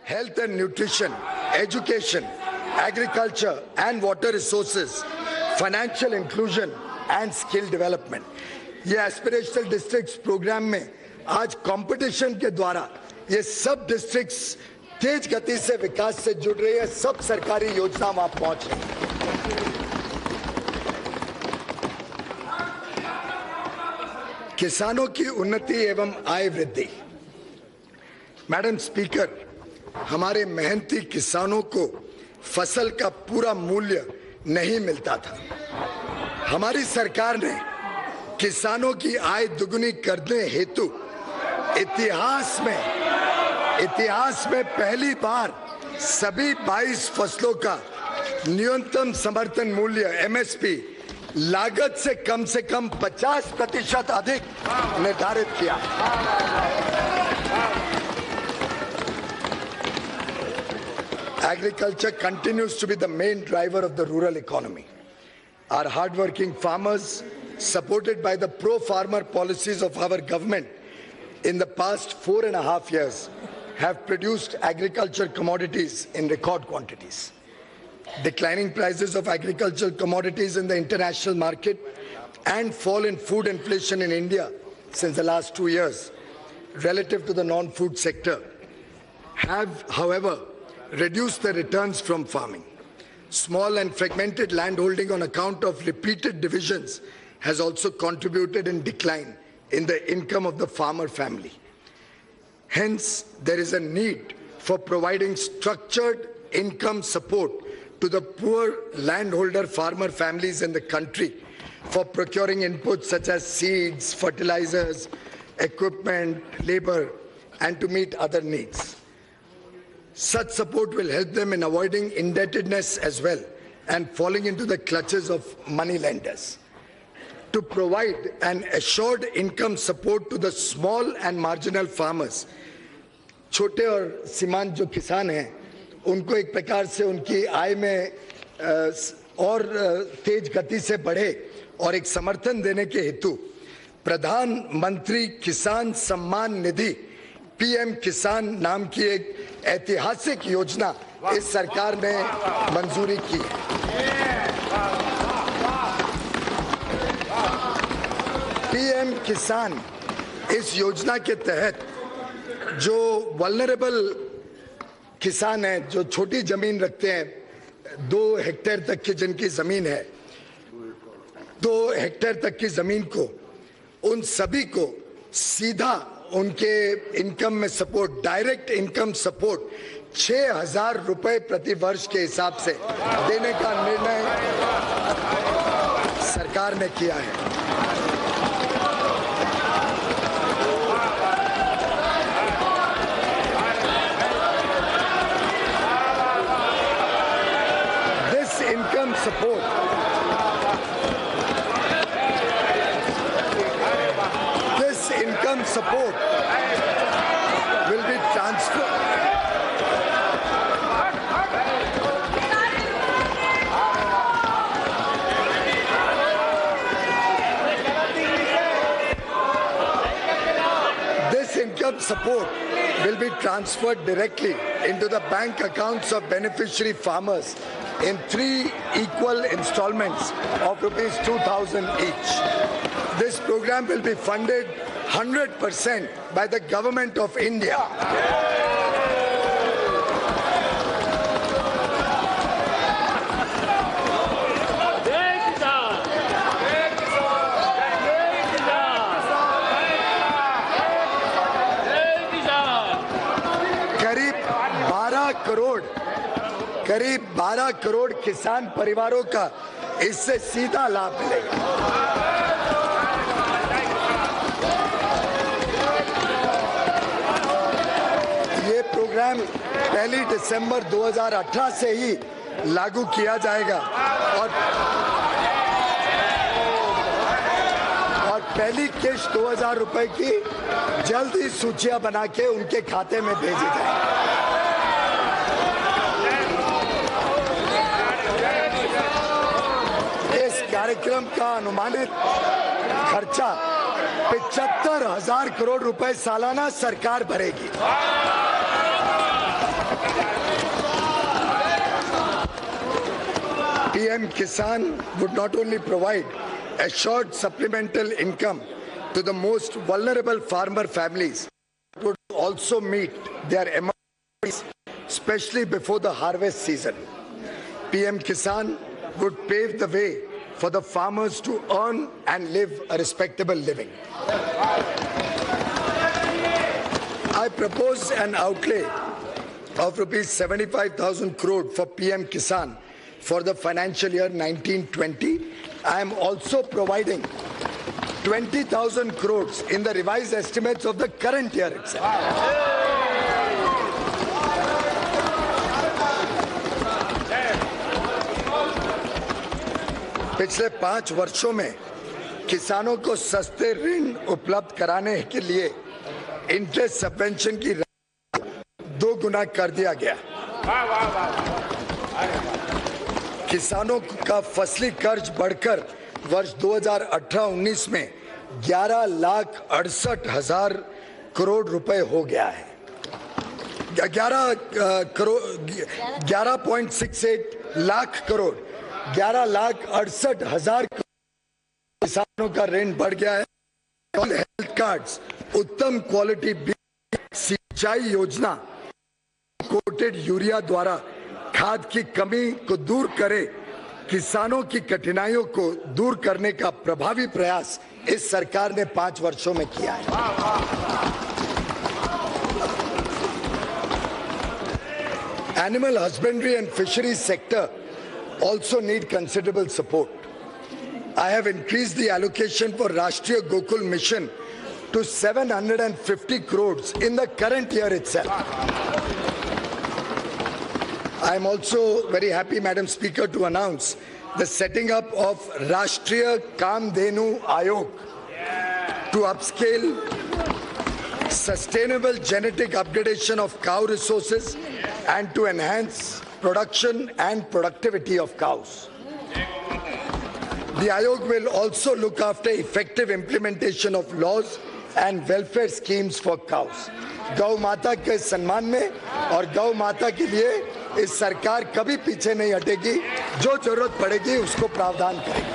health and nutrition, education, agriculture and water resources, financial inclusion and skill development. ये aspirational districts programme में आज competition के द्वारा ये सब डिस्ट्रिक्ट्स तेज गति से विकास से जुड़ रही है। सब सरकारी योजना वहां पहुंच रही है। किसानों की उन्नति एवं आय वृद्धि। मैडम स्पीकर, हमारे मेहनती किसानों को फसल का पूरा मूल्य नहीं मिलता था। हमारी सरकार ने किसानों की आय दुगुनी करने हेतु इतिहास में पहली बार सभी 22 फसलों का न्यूनतम समर्थन मूल्य एमएसपी लागत से कम 50% अधिक निर्धारित किया। Agriculture continues to be the main driver of the rural economy. Our hardworking farmers, supported by the pro-farmer policies of our government in the past 4.5 years, have produced agriculture commodities in record quantities. Declining prices of agricultural commodities in the international market and fall in food inflation in India since the last 2 years relative to the non-food sector have, however, reduced the returns from farming. Small and fragmented landholding on account of repeated divisions has also contributed in decline in the income of the farmer family. Hence, there is a need for providing structured income support to the poor landholder farmer families in the country for procuring inputs such as seeds, fertilizers, equipment, labor, and to meet other needs. Such support will help them in avoiding indebtedness as well and falling into the clutches of money lenders. To provide an assured income support to the small and marginal farmers, छोटे और सीमांत जो किसान हैं, उनको एक प्रकार से उनकी आय में और तेज गति से बढ़े और एक समर्थन देने के हेतु प्रधानमंत्री किसान सम्मान निधि पीएम किसान नाम की एक ऐतिहासिक योजना इस सरकार ने मंजूरी की है। पीएम किसान इस योजना के तहत जो वल्नरेबल किसान हैं, जो छोटी जमीन रखते हैं, 2 हेक्टेयर तक की जिनकी जमीन है, 2 हेक्टेयर तक की जमीन को, उन सभी को सीधा उनके इनकम में सपोर्ट, डायरेक्ट इनकम सपोर्ट 6,000 रुपए प्रति वर्ष के हिसाब से देने का निर्णय सरकार ने किया है। This income support will be transferred. This income support will be transferred directly into the bank accounts of beneficiary farmers in 3 equal installments of rupees 2,000 each. This program will be funded 100% by the Government of India. करीब 12 करोड़ किसान परिवारों का इससे सीधा लाभ मिलेगा। ये programme 1 दिसंबर 2018 से ही लागू किया जाएगा और पहली किश्त 2,000 रुपए की जल्द ही सूचियां बना के उनके खाते में भेजी जाएगी। कार्यक्रम का अनुमानित खर्चा 75,000 करोड़ रुपए सालाना सरकार भरेगी। PM Kisan would not only provide assured supplemental income to the most vulnerable farmer families, it would also meet their emergencies, especially before the harvest season. PM Kisan would pave the way for the farmers to earn and live a respectable living. I propose an outlay of rupees 75,000 crore for PM Kisan for the financial year 1920. I am also providing 20,000 crores in the revised estimates of the current year itself. पिछले 5 वर्षों में किसानों को सस्ते ऋण उपलब्ध कराने के लिए इंटरेस्ट सबवेंशन की राशि 2 गुना कर दिया गया। किसानों का फसली कर्ज बढ़कर वर्ष 2018-19 में 11,68,000 करोड़ रुपए हो गया है। 11.68 लाख करोड़ 11,68,000 किसानों का ऋण बढ़ गया है। हेल्थ कार्ड्स, उत्तम क्वालिटी सिंचाई योजना, कोटेड यूरिया द्वारा खाद की कमी को दूर करे, किसानों की कठिनाइयों को दूर करने का प्रभावी प्रयास इस सरकार ने 5 वर्षों में किया है। Animal husbandry and fisheries sector also need considerable support. I have increased the allocation for Rashtriya Gokul Mission to 750 crores in the current year itself. I am also very happy, Madam Speaker, to announce the setting up of Rashtriya Kamdhenu Ayog to upscale sustainable genetic upgradation of cow resources and to enhance production and productivity of cows. The Ayog will also look after effective implementation of laws and welfare schemes for cows. गौ माता के सम्मान में और गौ माता के लिए इस सरकार कभी पीछे नहीं हटेगी, जो जरूरत पड़ेगी उसको प्रावधान करेगी।